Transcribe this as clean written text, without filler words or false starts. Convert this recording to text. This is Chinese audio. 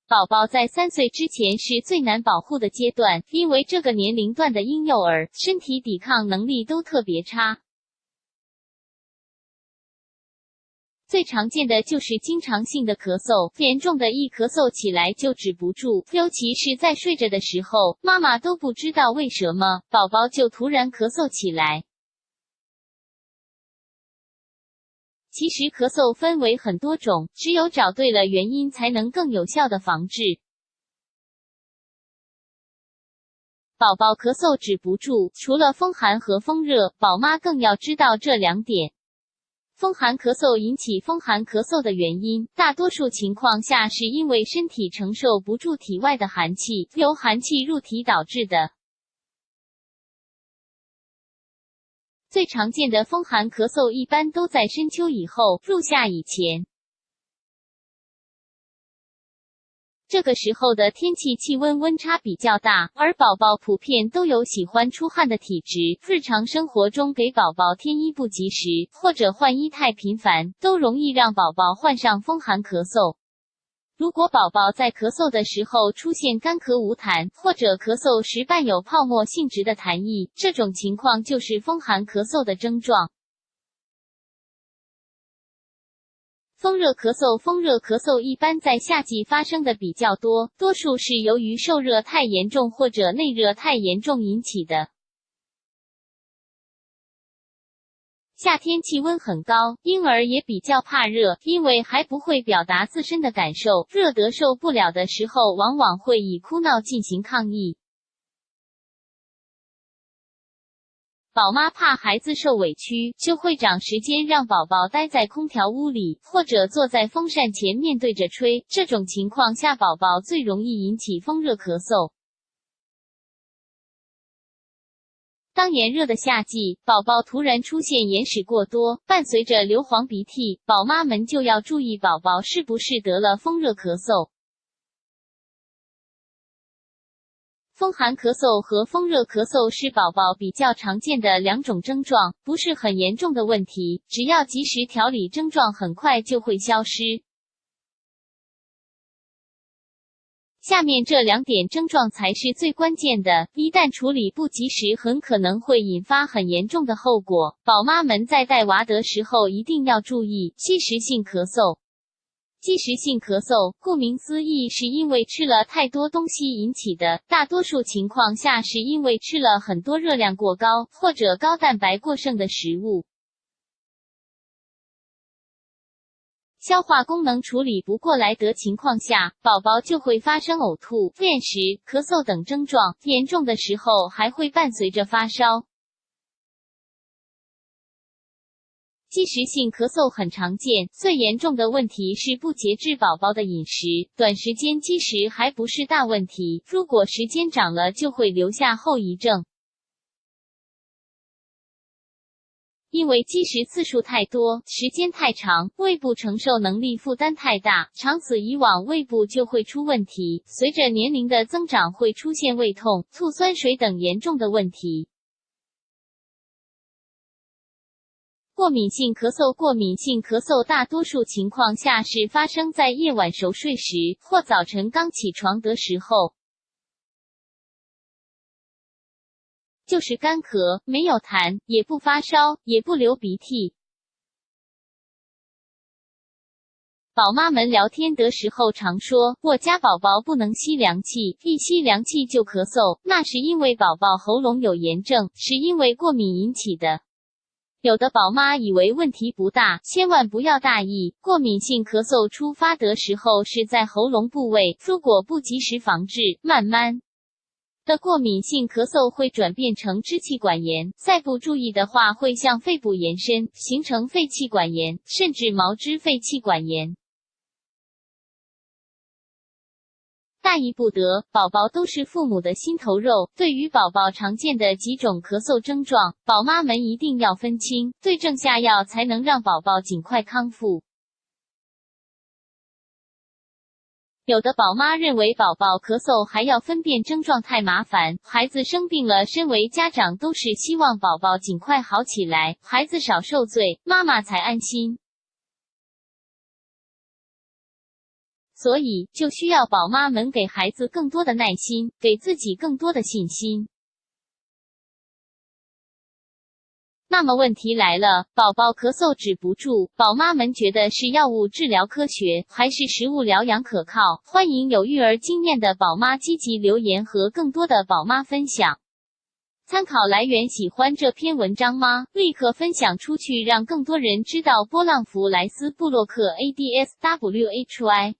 宝宝在3岁之前是最难保护的阶段，因为这个年龄段的婴幼儿身体抵抗能力都特别差。最常见的就是经常性的咳嗽，严重的一咳嗽起来就止不住，尤其是在睡着的时候，妈妈都不知道为什么，宝宝就突然咳嗽起来。其实咳嗽分为很多种，只有找对了原因才能更有效的防治。宝宝咳嗽止不住，除了风寒和风热，宝妈更要知道这2点。风寒咳嗽引起风寒咳嗽的原因，大多数情况下是因为身体承受不住体外的寒气，由寒气入体导致的。最常见的风寒咳嗽一般都在深秋以后，入夏以前。这个时候的天气气温温差比较大，而宝宝普遍都有喜欢出汗的体质，日常生活中给宝宝添衣不及时，或者换衣太频繁，都容易让宝宝患上风寒咳嗽。如果宝宝在咳嗽的时候出现干咳无痰，或者咳嗽时伴有泡沫性质的痰液，这种情况就是风寒咳嗽的症状。风热咳嗽，风热咳嗽一般在夏季发生的比较多，多数是由于受热太严重或者内热太严重引起的。夏天气温很高，婴儿也比较怕热，因为还不会表达自身的感受，热得受不了的时候，往往会以哭闹进行抗议。宝妈怕孩子受委屈，就会找时间让宝宝待在空调屋里，或者坐在风扇前面对着吹，这种情况下宝宝最容易引起风热咳嗽。当炎热的夏季，宝宝突然出现眼屎过多，伴随着流黄鼻涕，宝妈们就要注意宝宝是不是得了风热咳嗽。风寒咳嗽和风热咳嗽是宝宝比较常见的2种症状，不是很严重的问题，只要及时调理，症状很快就会消失。下面这2点症状才是最关键的，一旦处理不及时，很可能会引发很严重的后果。宝妈们在带娃的时候一定要注意积食性咳嗽。积食性咳嗽，顾名思义是因为吃了太多东西引起的，大多数情况下是因为吃了很多热量过高或者高蛋白过剩的食物。消化功能处理不过来的情况下，宝宝就会发生呕吐、便食、咳嗽等症状，严重的时候还会伴随着发烧。积食性咳嗽很常见，最严重的问题是不节制宝宝的饮食，短时间积食还不是大问题，如果时间长了就会留下后遗症。因为积食次数太多，时间太长，胃部承受能力负担太大，长此以往胃部就会出问题，随着年龄的增长会出现胃痛、吐酸水等严重的问题。过敏性咳嗽，过敏性咳嗽大多数情况下是发生在夜晚熟睡时，或早晨刚起床的时候。就是干咳，没有痰，也不发烧，也不流鼻涕。宝妈们聊天的时候常说，我家宝宝不能吸凉气，一吸凉气就咳嗽，那是因为宝宝喉咙有炎症，是因为过敏引起的。有的宝妈以为问题不大，千万不要大意。过敏性咳嗽出发的时候是在喉咙部位，如果不及时防治，慢慢的过敏性咳嗽会转变成支气管炎，再不注意的话会向肺部延伸，形成肺气管炎，甚至毛支肺气管炎。大意不得，宝宝都是父母的心头肉，对于宝宝常见的几种咳嗽症状，宝妈们一定要分清，对症下药，才能让宝宝尽快康复。有的宝妈认为宝宝咳嗽还要分辨症状太麻烦，孩子生病了，身为家长都是希望宝宝尽快好起来，孩子少受罪，妈妈才安心。所以就需要宝妈们给孩子更多的耐心，给自己更多的信心。那么问题来了，宝宝咳嗽止不住，宝妈们觉得是药物治疗科学，还是食物疗养可靠？欢迎有育儿经验的宝妈积极留言和更多的宝妈分享。参考来源：喜欢这篇文章吗？立刻分享出去，让更多人知道波浪符莱斯布洛克 ADSWHY。